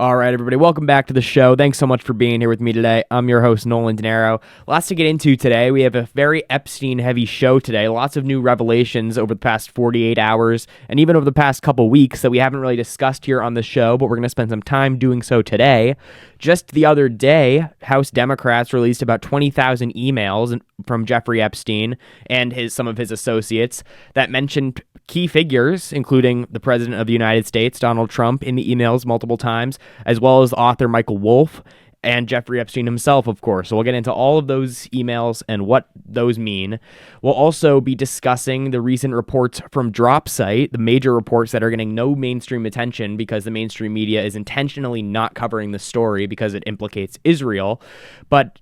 All right, everybody, welcome back to the show. Thanks so much for being here with me today. I'm your host, Nolan Denaro. Lots to get into today. We have a very Epstein-heavy show today. Lots of new revelations over the past 48 hours and even over the past couple weeks that we haven't really discussed here on the show, but we're going to spend some time doing so today. Just the other day, House Democrats released about 20,000 emails from Jeffrey Epstein and some of his associates that mentioned key figures, including the President of the United States, Donald Trump, in the emails multiple times, as well as author Michael Wolff and Jeffrey Epstein himself, of course. So we'll get into all of those emails and what those mean. We'll also be discussing the recent reports from DropSite, the major reports that are getting no mainstream attention because the mainstream media is intentionally not covering the story because it implicates Israel. But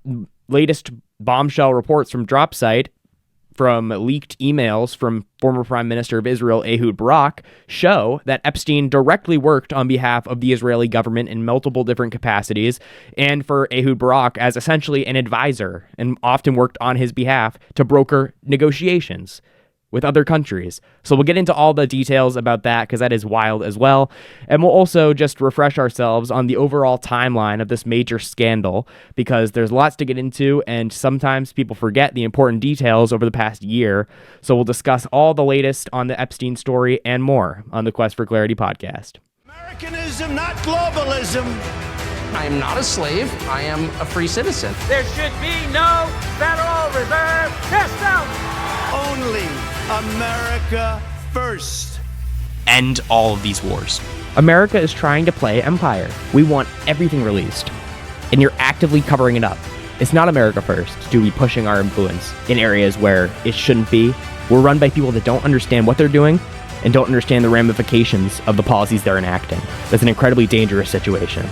latest bombshell reports from DropSite, from leaked emails from former Prime Minister of Israel, Ehud Barak, show that Epstein directly worked on behalf of the Israeli government in multiple different capacities, and for Ehud Barak as essentially an advisor, and often worked on his behalf to broker negotiations with other countries. So we'll get into all the details about that because that is wild as well. And we'll also just refresh ourselves on the overall timeline of this major scandal because there's lots to get into and sometimes people forget the important details over the past year. So we'll discuss all the latest on the Epstein story and more on the Quest for Clarity podcast. Americanism, not globalism. I am not a slave. I am a free citizen. There should be no Federal Reserve System. Only America first. End all of these wars. America is trying to play empire. We want everything released, and you're actively covering it up. It's not America first to be pushing our influence in areas where it shouldn't be. We're run by people that don't understand what they're doing and don't understand the ramifications of the policies they're enacting. That's an incredibly dangerous situation.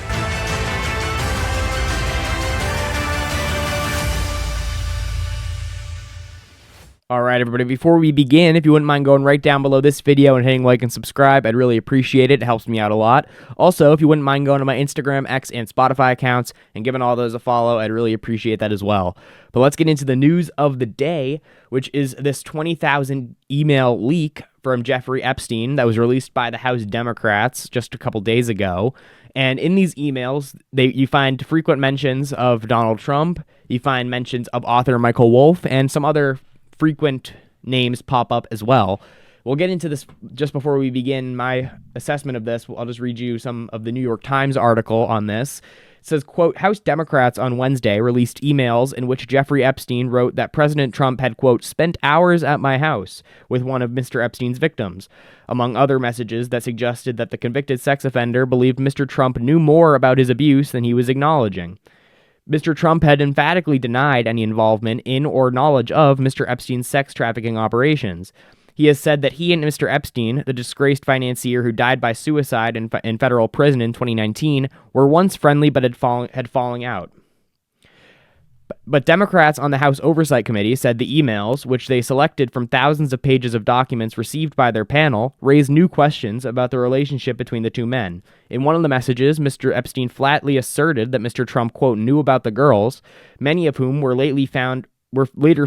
All right, everybody, before we begin, if you wouldn't mind going right down below this video and hitting like and subscribe, I'd really appreciate it. It helps me out a lot. Also, if you wouldn't mind going to my Instagram, X, and Spotify accounts and giving all those a follow, I'd really appreciate that as well. But let's get into the news of the day, which is this 20,000 email leak from Jeffrey Epstein that was released by the House Democrats just a couple days ago. And in these emails, you find frequent mentions of Donald Trump, you find mentions of author Michael Wolff, and some other frequent names pop up as well. We'll get into this just before we begin my assessment of this. I'll just read you some of the New York Times article on this. It says, quote, House Democrats on Wednesday released emails in which Jeffrey Epstein wrote that President Trump had, quote, spent hours at my house with one of Mr. Epstein's victims, among other messages that suggested that the convicted sex offender believed Mr. Trump knew more about his abuse than he was acknowledging. Mr. Trump had emphatically denied any involvement in or knowledge of Mr. Epstein's sex trafficking operations. He has said that he and Mr. Epstein, the disgraced financier who died by suicide in federal prison in 2019, were once friendly but had fallen out. But Democrats on the House Oversight Committee said the emails, which they selected from thousands of pages of documents received by their panel, raised new questions about the relationship between the two men. In one of the messages, Mr. Epstein flatly asserted that Mr. Trump, quote, knew about the girls, many of whom were later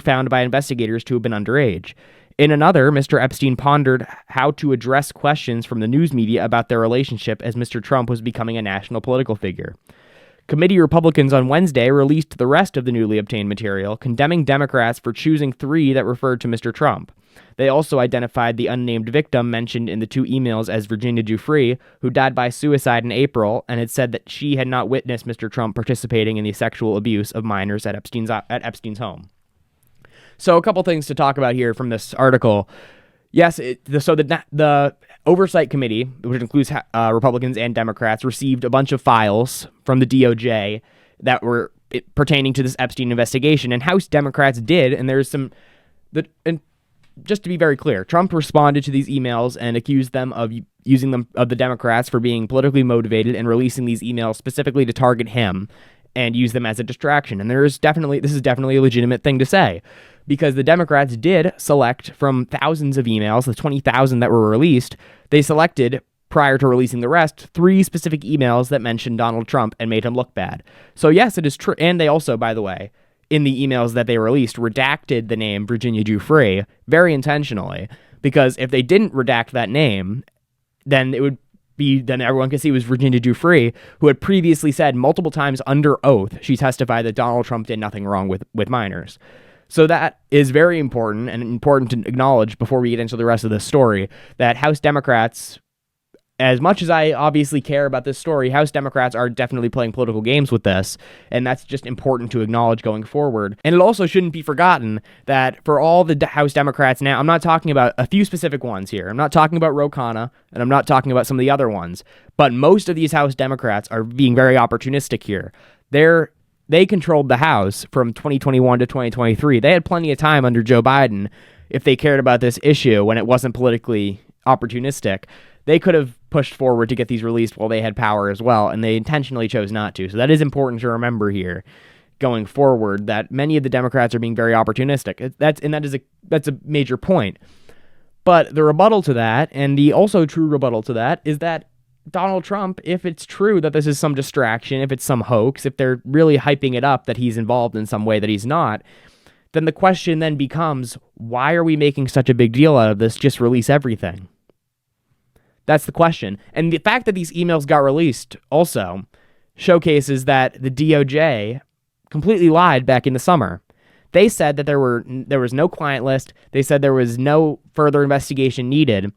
found by investigators to have been underage. In another, Mr. Epstein pondered how to address questions from the news media about their relationship as Mr. Trump was becoming a national political figure. Committee Republicans on Wednesday released the rest of the newly obtained material, condemning Democrats for choosing three that referred to Mr. Trump. They also identified the unnamed victim mentioned in the two emails as Virginia Giuffre, who died by suicide in April and had said that she had not witnessed Mr. Trump participating in the sexual abuse of minors at Epstein's home. So a couple things to talk about here from this article. Yes, the Oversight Committee, which includes Republicans and Democrats, received a bunch of files from the DOJ that were pertaining to this Epstein investigation, and House Democrats did, and there's some... And just to be very clear, Trump responded to these emails and accused them of using them of the Democrats for being politically motivated and releasing these emails specifically to target him and use them as a distraction. And this is definitely a legitimate thing to say, because the Democrats did select from thousands of emails, the 20,000 that were released, they selected, prior to releasing the rest, 3 specific emails that mentioned Donald Trump and made him look bad. So yes, it is true. And they also, by the way, in the emails that they released, redacted the name Virginia Giuffre very intentionally, because if they didn't redact that name, then it would then everyone could see was Virginia Giuffre, who had previously said multiple times under oath, she testified that Donald Trump did nothing wrong with minors. So that is very important and important to acknowledge before we get into the rest of this story, that House Democrats, as much as I obviously care about this story, House Democrats are definitely playing political games with this, and that's just important to acknowledge going forward. And it also shouldn't be forgotten that for all the House Democrats now, I'm not talking about a few specific ones here. I'm not talking about Ro Khanna, and I'm not talking about some of the other ones, but most of these House Democrats are being very opportunistic here. They controlled the House from 2021 to 2023. They had plenty of time under Joe Biden if they cared about this issue when it wasn't politically opportunistic. They could have pushed forward to get these released while they had power as well, and they intentionally chose not to. So that is important to remember here going forward, that many of the Democrats are being very opportunistic. That's a major point. But the rebuttal to that, and the also true rebuttal to that, is that Donald Trump, if it's true that this is some distraction, if it's some hoax, if they're really hyping it up that he's involved in some way that he's not, then the question then becomes, why are we making such a big deal out of this? Just release everything. That's the question. And the fact that these emails got released also showcases that the DOJ completely lied back in the summer. They said that there was no client list. They said there was no further investigation needed,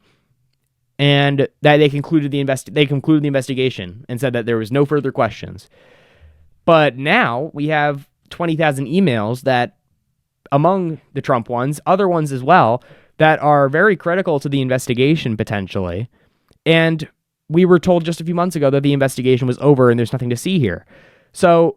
and that they concluded the investigation and said that there was no further questions. But now we have 20,000 emails that, among the Trump ones, other ones as well, that are very critical to the investigation potentially. And we were told just a few months ago that the investigation was over and there's nothing to see here. So,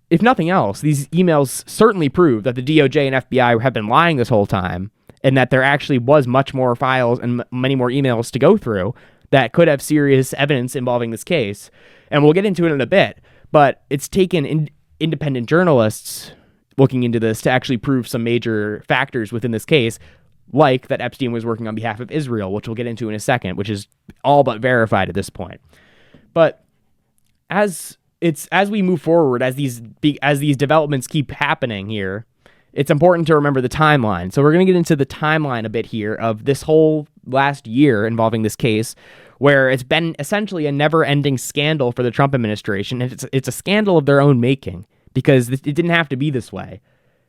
if nothing else, these emails certainly prove that the DOJ and FBI have been lying this whole time, and that there actually was much more files and many more emails to go through that could have serious evidence involving this case. And we'll get into it in a bit, but it's taken independent journalists looking into this to actually prove some major factors within this case, like that Epstein was working on behalf of Israel, which we'll get into in a second, which is all but verified at this point. But as we move forward, as these developments keep happening here, it's important to remember the timeline. So we're going to get into the timeline a bit here of this whole last year involving this case, where it's been essentially a never-ending scandal for the Trump administration. And it's a scandal of their own making, because it didn't have to be this way.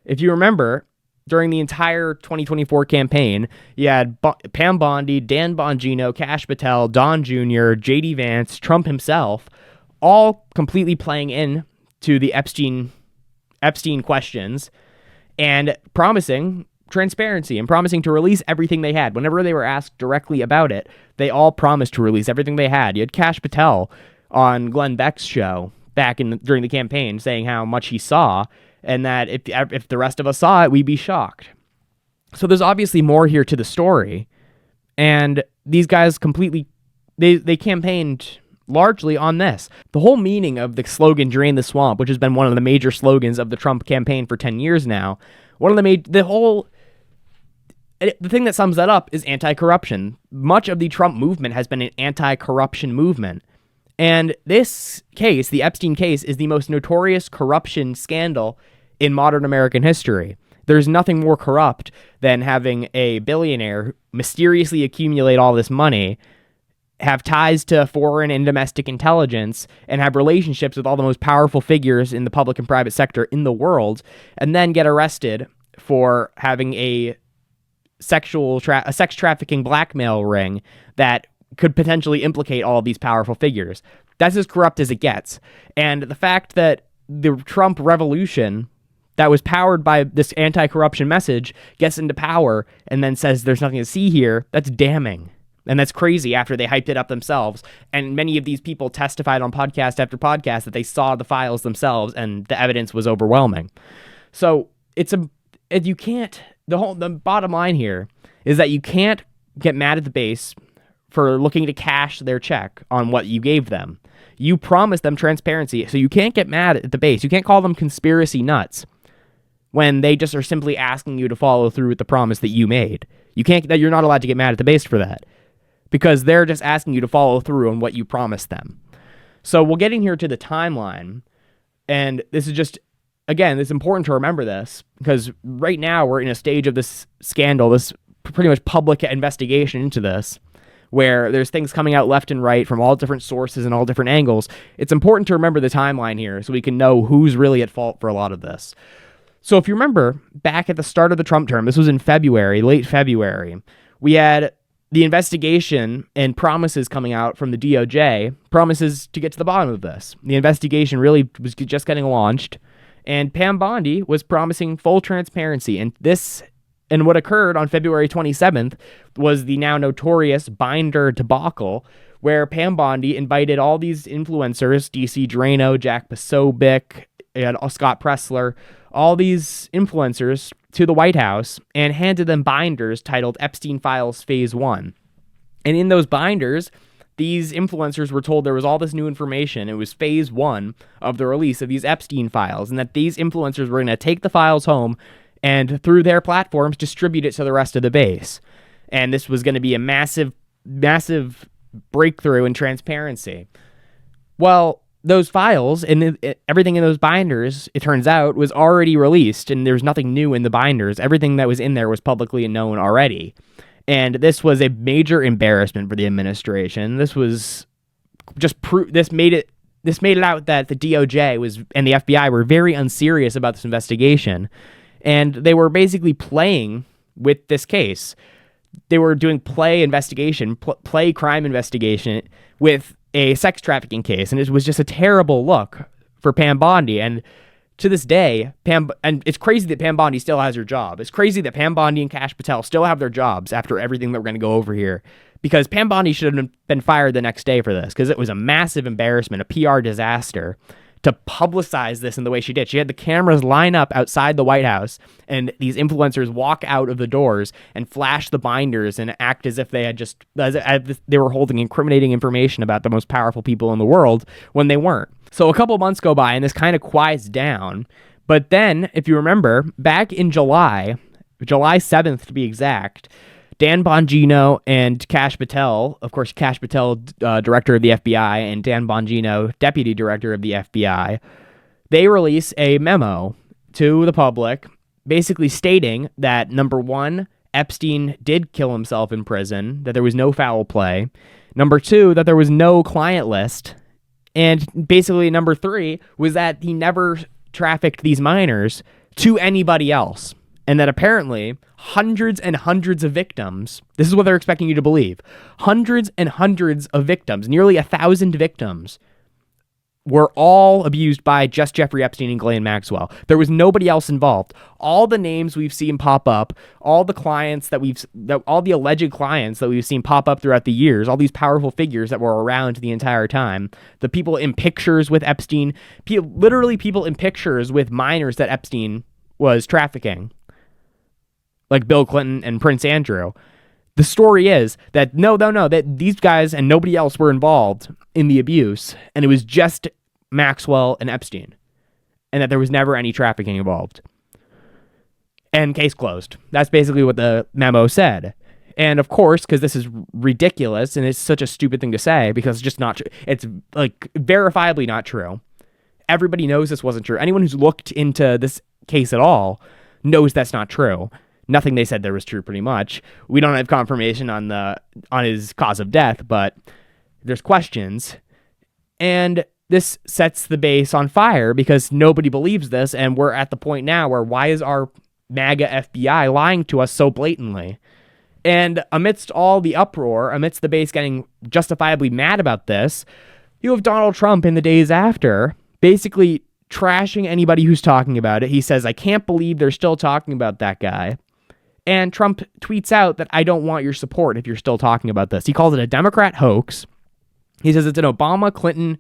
If you remember, during the entire 2024 campaign, you had Pam Bondi, Dan Bongino, Kash Patel, Don Jr., J.D. Vance, Trump himself, all completely playing in to the Epstein questions and promising transparency and promising to release everything they had. Whenever they were asked directly about it, they all promised to release everything they had. You had Kash Patel on Glenn Beck's show during the campaign saying how much he saw, and that if the rest of us saw it, we'd be shocked. So there's obviously more here to the story, and these guys they campaigned largely on this. The whole meaning of the slogan "Drain the Swamp," which has been one of the major slogans of the Trump campaign for 10 years now, the thing that sums that up is anti-corruption. Much of the Trump movement has been an anti-corruption movement. And this case, the Epstein case, is the most notorious corruption scandal in modern American history. There's nothing more corrupt than having a billionaire mysteriously accumulate all this money, have ties to foreign and domestic intelligence, and have relationships with all the most powerful figures in the public and private sector in the world, and then get arrested for having a sex trafficking blackmail ring that could potentially implicate all of these powerful figures. That's as corrupt as it gets. And the fact that the Trump revolution that was powered by this anti-corruption message gets into power and then says there's nothing to see here, that's damning. And that's crazy after they hyped it up themselves. And many of these people testified on podcast after podcast that they saw the files themselves and the evidence was overwhelming. So the bottom line here is that you can't get mad at the base for looking to cash their check on what you gave them. You promised them transparency, so you can't get mad at the base. You can't call them conspiracy nuts when they just are simply asking you to follow through with the promise that you made. You're not allowed to get mad at the base for that, because they're just asking you to follow through on what you promised them. So we'll get in here to the timeline, and this is just, again, it's important to remember this, because right now we're in a stage of this scandal, this pretty much public investigation into this, where there's things coming out left and right from all different sources and all different angles. It's important to remember the timeline here so we can know who's really at fault for a lot of this. So if you remember, back at the start of the Trump term, this was in February, late February, we had the investigation and promises coming out from the DOJ, promises to get to the bottom of this. The investigation really was just getting launched, and Pam Bondi was promising full transparency. And what occurred on February 27th was the now notorious Binder debacle, where Pam Bondi invited all these influencers, DC Drano, Jack Posobiec, and Scott Pressler, all these influencers to the White House and handed them binders titled Epstein Files Phase 1. And in those binders, these influencers were told there was all this new information. It was Phase 1 of the release of these Epstein files, and that these influencers were going to take the files home and through their platforms distribute it to the rest of the base. And this was going to be a massive, massive breakthrough in transparency. Well, those files and everything in those binders, it turns out, was already released, and there's nothing new in the binders. Everything that was in there was publicly known already. And this was a major embarrassment for the administration. This was just this made it out that the DOJ and the FBI were very unserious about this investigation, and they were basically playing with this case. They were doing play crime investigation with a sex trafficking case, and it was just a terrible look for Pam Bondi. And to this day, and it's crazy that Pam Bondi still has her job. It's crazy that Pam Bondi and Kash Patel still have their jobs after everything that we're going to go over here, because Pam Bondi should have been fired the next day for this, because it was a massive embarrassment, a PR disaster, to publicize this in the way she did. She had the cameras line up outside the White House, and these influencers walk out of the doors and flash the binders and act as if they had they were holding incriminating information about the most powerful people in the world when they weren't. So a couple months go by and this kind of quiets down. But then, if you remember, back in July 7th to be exact, Dan Bongino and Kash Patel, of course, Kash Patel, director of the FBI, and Dan Bongino, deputy director of the FBI, they release a memo to the public basically stating that, number one, Epstein did kill himself in prison, that there was no foul play. Number two, that there was no client list. And basically, number three was that he never trafficked these minors to anybody else. And that apparently hundreds and hundreds of victims, this is what they're expecting you to believe, hundreds and hundreds of victims, nearly 1,000 victims, were all abused by just Jeffrey Epstein and Ghislaine Maxwell. There was nobody else involved. All the names we've seen pop up, all the alleged clients that we've seen pop up throughout the years, all these powerful figures that were around the entire time, the people in pictures with Epstein, literally people in pictures with minors that Epstein was trafficking, like Bill Clinton and Prince Andrew. The story is that no, that these guys and nobody else were involved in the abuse, and it was just Maxwell and Epstein, and that there was never any trafficking involved. And case closed. That's basically what the memo said. And of course, because this is ridiculous and it's such a stupid thing to say, because it's just not true. It's like verifiably not true. Everybody knows this wasn't true. Anyone who's looked into this case at all knows that's not true. Nothing they said there was true, pretty much. We don't have confirmation on his cause of death, but there's questions. And this sets the base on fire because nobody believes this, and we're at the point now where why is our MAGA FBI lying to us so blatantly? And amidst all the uproar, amidst the base getting justifiably mad about this, you have Donald Trump in the days after basically trashing anybody who's talking about it. He says, "I can't believe they're still talking about that guy." And Trump tweets out that I don't want your support if you're still talking about this. He calls it a Democrat hoax. He says it's an Obama-Clinton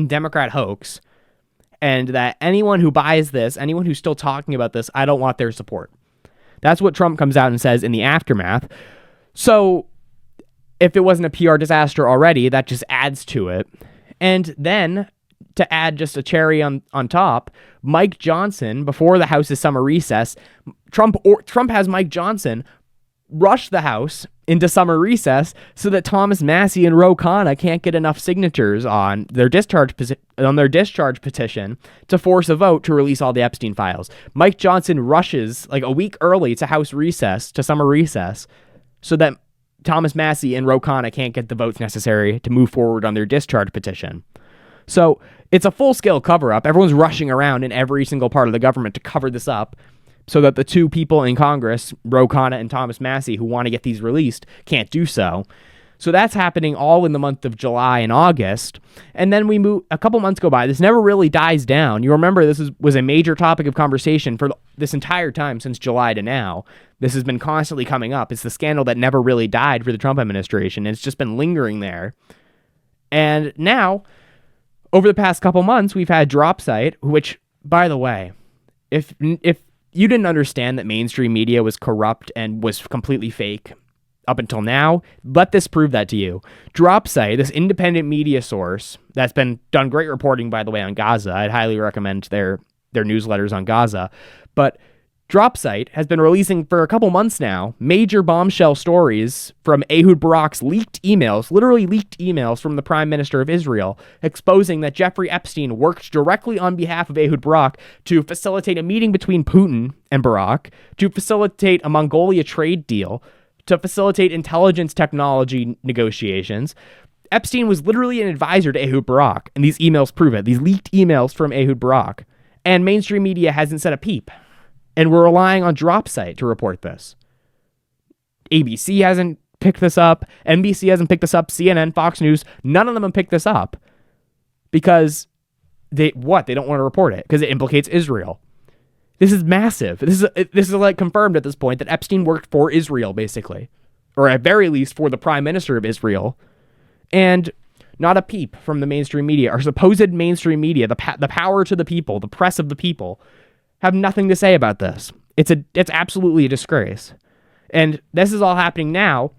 Democrat hoax, and that anyone who buys this, anyone who's still talking about this, I don't want their support. That's what Trump comes out and says in the aftermath. So if it wasn't a PR disaster already, that just adds to it. And then, to add just a cherry on top, Mike Johnson, before the House's summer recess, Trump has Mike Johnson rush the House into summer recess so that Thomas Massie and Ro Khanna can't get enough signatures on their discharge petition to force a vote to release all the Epstein files. Mike Johnson rushes like a week early to House recess, to summer recess, so that Thomas Massie and Ro Khanna can't get the votes necessary to move forward on their discharge petition. So it's a full-scale cover-up. Everyone's rushing around in every single part of the government to cover this up so that the two people in Congress, Ro Khanna and Thomas Massie, who want to get these released, can't do so. So that's happening all in the month of July and August. And then a couple months go by. This never really dies down. You remember this was a major topic of conversation for this entire time since July to now. This has been constantly coming up. It's the scandal that never really died for the Trump administration. It's just been lingering there. And now, over the past couple months, we've had Dropsite, which, by the way, if you didn't understand that mainstream media was corrupt and was completely fake up until now, let this prove that to you. Dropsite, this independent media source that's been done great reporting, by the way, on Gaza. I'd highly recommend their newsletters on Gaza. But Dropsite has been releasing for a couple months now major bombshell stories from Ehud Barak's leaked emails, literally leaked emails from the Prime Minister of Israel, exposing that Jeffrey Epstein worked directly on behalf of Ehud Barak to facilitate a meeting between Putin and Barak, to facilitate a Mongolia trade deal, to facilitate intelligence technology negotiations. Epstein was literally an advisor to Ehud Barak, and these emails prove it. These leaked emails from Ehud Barak. And mainstream media hasn't said a peep. And we're relying on Dropsite to report this. ABC hasn't picked this up. NBC hasn't picked this up. CNN, Fox News, none of them have picked this up. Because they don't want to report it. Because it implicates Israel. This is massive. This is like confirmed at this point that Epstein worked for Israel, basically. Or at very least for the Prime Minister of Israel. And not a peep from the mainstream media. Our supposed mainstream media, the power to the people, the press of the people, have nothing to say about this. It's absolutely a disgrace. And this is all happening now.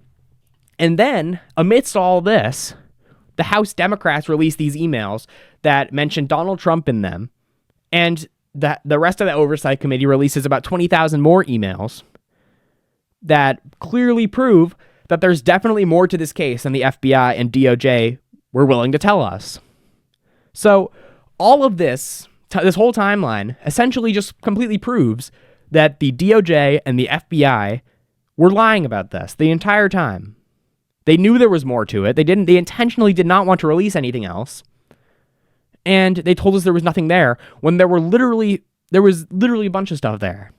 And then, amidst all this, the House Democrats released these emails that mention Donald Trump in them. And the rest of the Oversight Committee releases about 20,000 more emails that clearly prove that there's definitely more to this case than the FBI and DOJ were willing to tell us. So all of this whole timeline essentially just completely proves that the DOJ and the FBI were lying about this the entire time. They knew there was more to it. They intentionally did not want to release anything else. And they told us there was nothing there when there was literally a bunch of stuff there.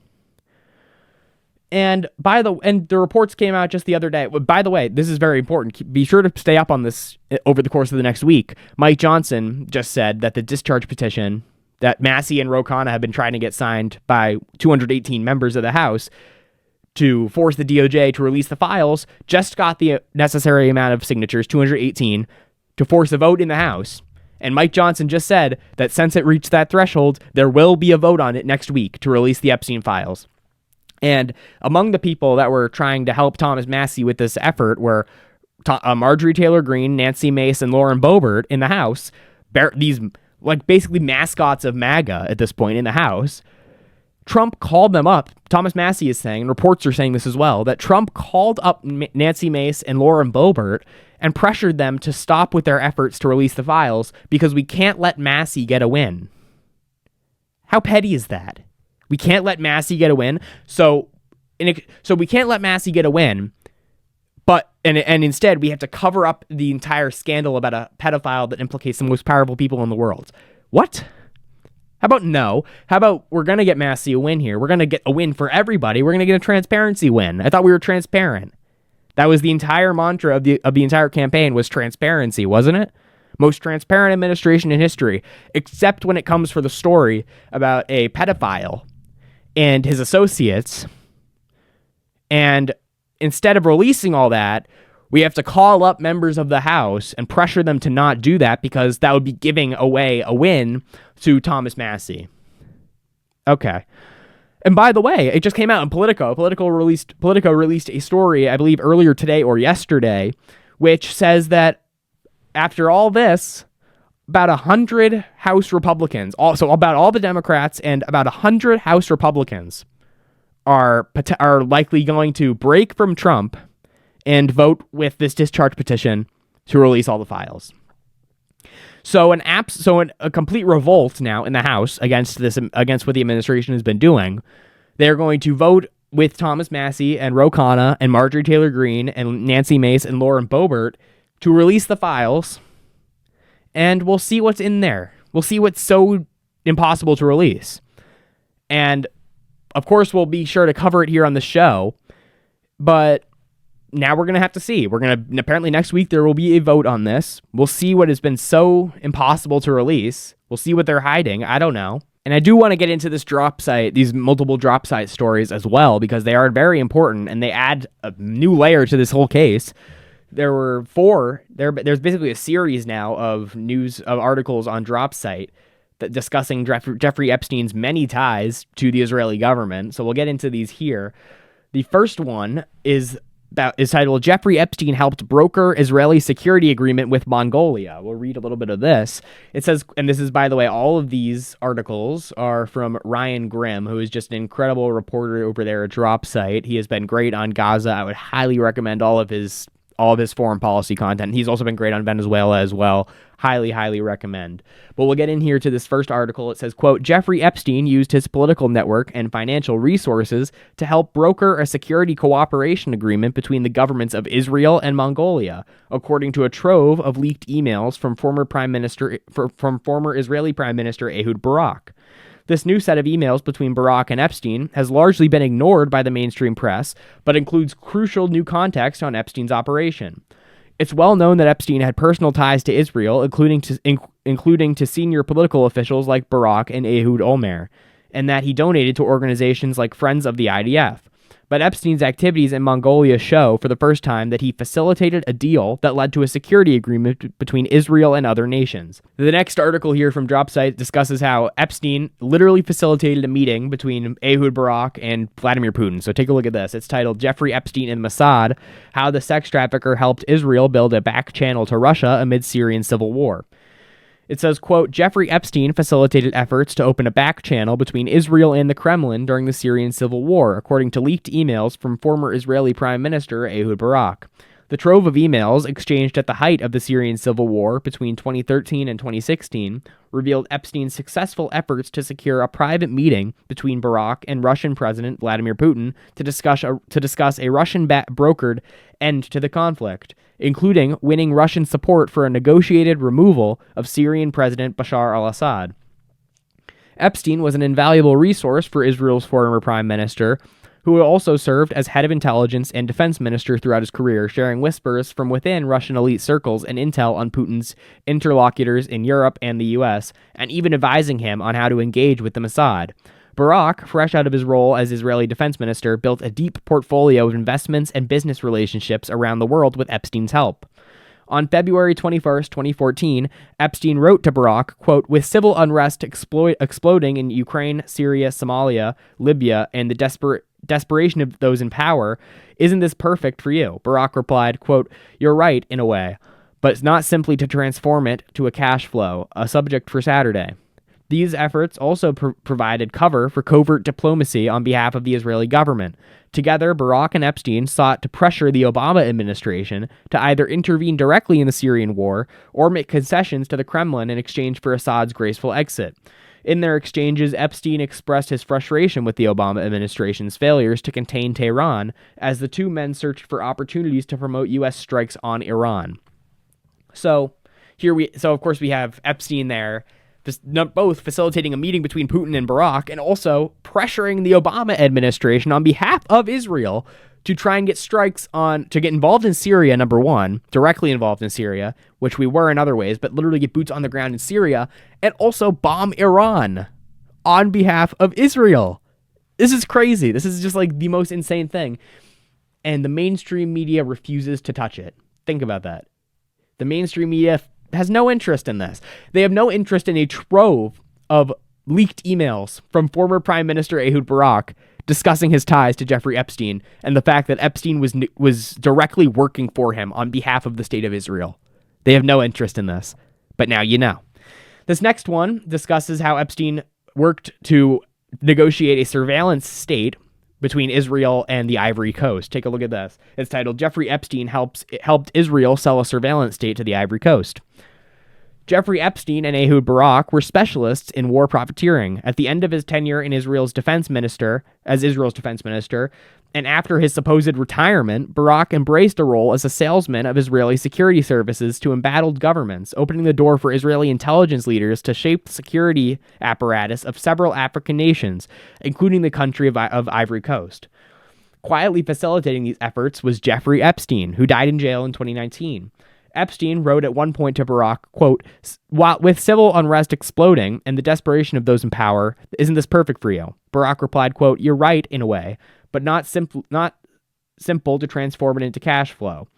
And the reports came out just the other day. By the way, this is very important. Be sure to stay up on this over the course of the next week. Mike Johnson just said that the discharge petition that Massie and Ro Khanna have been trying to get signed by 218 members of the House to force the DOJ to release the files just got the necessary amount of signatures, 218, to force a vote in the House. And Mike Johnson just said that since it reached that threshold, there will be a vote on it next week to release the Epstein files. And among the people that were trying to help Thomas Massie with this effort were Marjorie Taylor Greene, Nancy Mace, and Lauren Boebert in the House. These basically mascots of MAGA at this point in the House. Trump called them up. Thomas Massie is saying, and reports are saying this as well, that Trump called up Nancy Mace and Lauren Boebert and pressured them to stop with their efforts to release the files because we can't let Massie get a win. How petty is that? We can't let Massie get a win. So we can't let Massie get a win, but instead we have to cover up the entire scandal about a pedophile that implicates the most powerful people in the world. What? How about no? How about we're going to get Massie a win here? We're going to get a win for everybody. We're going to get a transparency win. I thought we were transparent. That was the entire mantra of the entire campaign was transparency, wasn't it? Most transparent administration in history, except when it comes for the story about a pedophile and his associates. And instead of releasing all that, we have to call up members of the House and pressure them to not do that because that would be giving away a win to Thomas Massie. Okay. And by the way, it just came out in Politico. Politico released a story, I believe, earlier today or yesterday, which says that after all this, about 100 House Republicans, so about all the Democrats and about 100 House Republicans are likely going to break from Trump and vote with this discharge petition to release all the files. So a complete revolt now in the House against what the administration has been doing. They're going to vote with Thomas Massey and Ro Khanna and Marjorie Taylor Greene and Nancy Mace and Lauren Boebert to release the files, and we'll see what's in there. We'll see what's so impossible to release. And, of course, we'll be sure to cover it here on the show, but now we're going to have to see. Apparently next week there will be a vote on this. We'll see what has been so impossible to release. We'll see what they're hiding. I don't know. And I do want to get into this drop site, these multiple drop site stories as well, because they are very important and they add a new layer to this whole case. There were 4. There's basically a series now of articles on drop site that discussing Jeffrey Epstein's many ties to the Israeli government. So we'll get into these here. The first one is titled "Jeffrey Epstein Helped Broker Israeli Security Agreement with Mongolia." We'll read a little bit of this. It says, and this is, by the way, all of these articles are from Ryan Grimm, who is just an incredible reporter over there at Drop Site. He has been great on Gaza. I would highly recommend all of his foreign policy content. He's also been great on Venezuela as well. Highly, highly recommend. But we'll get in here to this first article. It says, quote, "Jeffrey Epstein used his political network and financial resources to help broker a security cooperation agreement between the governments of Israel and Mongolia, according to a trove of leaked emails from former Israeli Prime Minister Ehud Barak. This new set of emails between Barak and Epstein has largely been ignored by the mainstream press, but includes crucial new context on Epstein's operation. It's well known that Epstein had personal ties to Israel, including to senior political officials like Barak and Ehud Olmert, and that he donated to organizations like Friends of the IDF. But Epstein's activities in Mongolia show for the first time that he facilitated a deal that led to a security agreement between Israel and other nations." The next article here from Dropsite discusses how Epstein literally facilitated a meeting between Ehud Barak and Vladimir Putin. So take a look at this. It's titled "Jeffrey Epstein and Mossad: How the Sex Trafficker Helped Israel Build a Back Channel to Russia Amid Syrian Civil War." It says, quote, "Jeffrey Epstein facilitated efforts to open a back channel between Israel and the Kremlin during the Syrian civil war, according to leaked emails from former Israeli Prime Minister Ehud Barak. The trove of emails exchanged at the height of the Syrian civil war between 2013 and 2016 revealed Epstein's successful efforts to secure a private meeting between Barak and Russian President Vladimir Putin to discuss a Russian-brokered end to the conflict, including winning Russian support for a negotiated removal of Syrian President Bashar al-Assad. Epstein was an invaluable resource for Israel's former prime minister, who also served as head of intelligence and defense minister throughout his career, sharing whispers from within Russian elite circles and intel on Putin's interlocutors in Europe and the US, and even advising him on how to engage with the Mossad. Barak, fresh out of his role as Israeli defense minister, built a deep portfolio of investments and business relationships around the world with Epstein's help. On February 21st, 2014, Epstein wrote to Barak, quote, "With civil unrest exploding in Ukraine, Syria, Somalia, Libya, and the desperation of those in power, isn't this perfect for you?" Barak replied, quote, "You're right, in a way, but it's not simply to transform it to a cash flow, a subject for Saturday." These efforts also provided cover for covert diplomacy on behalf of the Israeli government. Together, Barak and Epstein sought to pressure the Obama administration to either intervene directly in the Syrian war or make concessions to the Kremlin in exchange for Assad's graceful exit. In their exchanges, Epstein expressed his frustration with the Obama administration's failures to contain Tehran as the two men searched for opportunities to promote U.S. strikes on Iran. So of course we have Epstein there, both facilitating a meeting between Putin and Barak and also pressuring the Obama administration on behalf of Israel to try and get to get involved in Syria, number one, directly involved in Syria, which we were in other ways, but literally get boots on the ground in Syria, and also bomb Iran on behalf of Israel. This is crazy. This is just like the most insane thing. And the mainstream media refuses to touch it. Think about that. The mainstream media has no interest in this. They have no interest in a trove of leaked emails from former Prime Minister Ehud Barak discussing his ties to Jeffrey Epstein and the fact that Epstein was directly working for him on behalf of the state of Israel. They have no interest in this. But now you know. This next one discusses how Epstein worked to negotiate a surveillance state between Israel and the Ivory Coast. Take a look at this. It's titled, "Jeffrey Epstein helped Israel sell a surveillance state to the Ivory Coast." Jeffrey Epstein and Ehud Barak were specialists in war profiteering. At the end of his tenure in Israel's defense minister, and after his supposed retirement, Barak embraced a role as a salesman of Israeli security services to embattled governments, opening the door for Israeli intelligence leaders to shape the security apparatus of several African nations, including the country of Ivory Coast. Quietly facilitating these efforts was Jeffrey Epstein, who died in jail in 2019. Epstein wrote at one point to Barak, quote, "While with civil unrest exploding and the desperation of those in power, isn't this perfect for you?" Barak replied, quote, "You're right in a way, but not simple to transform it into cash flow."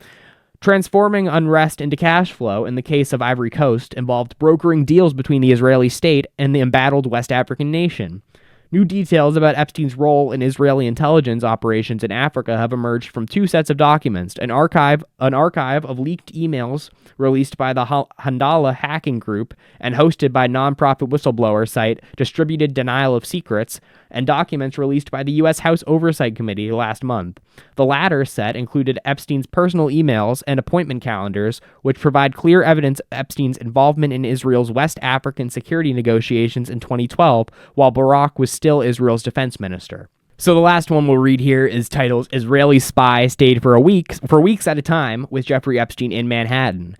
Transforming unrest into cash flow in the case of Ivory Coast involved brokering deals between the Israeli state and the embattled West African nation. New details about Epstein's role in Israeli intelligence operations in Africa have emerged from two sets of documents: an archive of leaked emails released by the Handala hacking group and hosted by nonprofit whistleblower site Distributed Denial of Secrets, and documents released by the U.S. House Oversight Committee last month. The latter set included Epstein's personal emails and appointment calendars, which provide clear evidence of Epstein's involvement in Israel's West African security negotiations in 2012, while Barak was still Israel's defense minister. So the last one we'll read here is titled "Israeli Spy Stayed for weeks at a time with Jeffrey Epstein in Manhattan."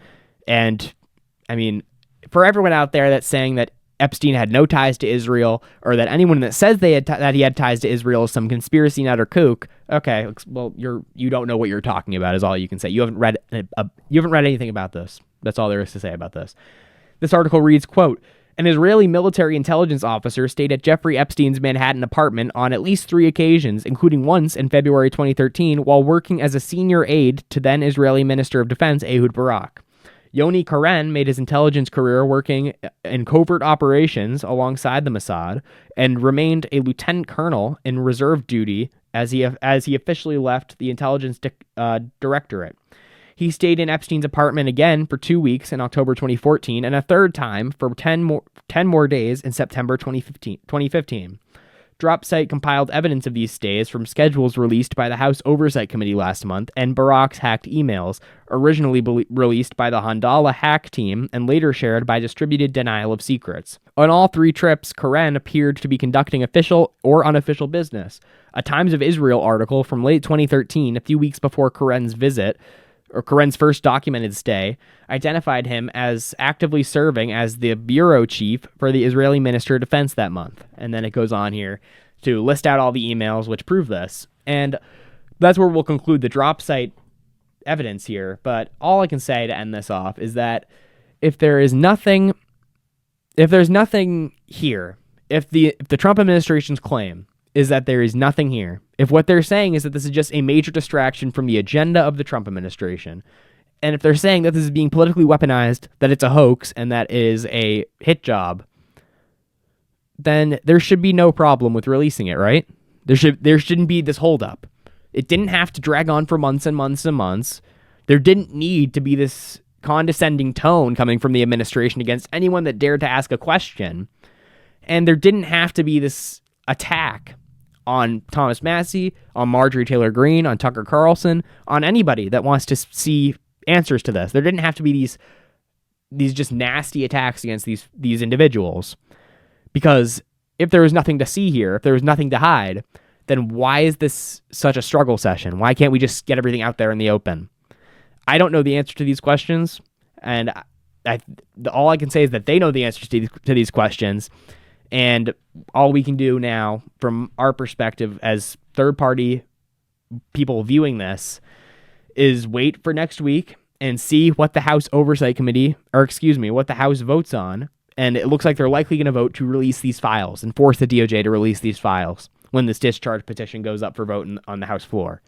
And I mean, for everyone out there that's saying that Epstein had no ties to Israel, or that anyone that says that he had ties to Israel is some conspiracy nut or kook, okay, well, you don't know what you're talking about is all you can say. You haven't read anything about this. That's all there is to say about this. This article reads, quote, "An Israeli military intelligence officer stayed at Jeffrey Epstein's Manhattan apartment on at least 3 occasions, including once in February 2013, while working as a senior aide to then Israeli Minister of Defense Ehud Barak. Yoni Karen made his intelligence career working in covert operations alongside the Mossad and remained a lieutenant colonel in reserve duty as he officially left the intelligence directorate. He stayed in Epstein's apartment again for 2 weeks in October 2014 and a third time for 10 more days in September 2015. Dropsite compiled evidence of these stays from schedules released by the House Oversight Committee last month and Barak's hacked emails, originally released by the Handala hack team and later shared by Distributed Denial of Secrets. On all 3 trips, Karen appeared to be conducting official or unofficial business. A Times of Israel article from late 2013, a few weeks before Karen's first documented stay, identified him as actively serving as the bureau chief for the Israeli Minister of Defense that month. And then it goes on here to list out all the emails which prove this. And that's where we'll conclude the drop site evidence here. But all I can say to end this off is that if there's nothing here, if the Trump administration's claim is that there is nothing here, if what they're saying is that this is just a major distraction from the agenda of the Trump administration, and if they're saying that this is being politically weaponized, that it's a hoax, and that it is a hit job, then there should be no problem with releasing it, right? There shouldn't be this holdup. It didn't have to drag on for months and months and months. There didn't need to be this condescending tone coming from the administration against anyone that dared to ask a question. And there didn't have to be this attack on Thomas Massie, on Marjorie Taylor Greene, on Tucker Carlson, on anybody that wants to see answers to this. There didn't have to be these just nasty attacks against these individuals. Because if there was nothing to see here, if there was nothing to hide, then why is this such a struggle session? Why can't we just get everything out there in the open? I don't know the answer to these questions, and all I can say is that they know the answers to these questions. And all we can do now, from our perspective as third-party people viewing this, is wait for next week and see what the House Oversight Committee, what the House votes on. And it looks like they're likely going to vote to release these files and force the DOJ to release these files when this discharge petition goes up for vote on the House floor.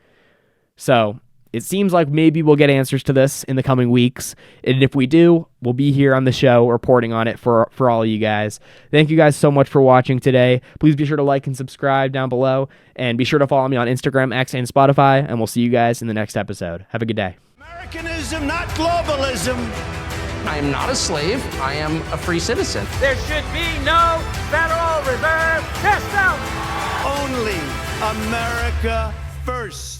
So it seems like maybe we'll get answers to this in the coming weeks. And if we do, we'll be here on the show reporting on it for all of you guys. Thank you guys so much for watching today. Please be sure to like and subscribe down below. And be sure to follow me on Instagram, X, and Spotify. And we'll see you guys in the next episode. Have a good day. Americanism, not globalism. I am not a slave. I am a free citizen. There should be no Federal Reserve system. Only America first.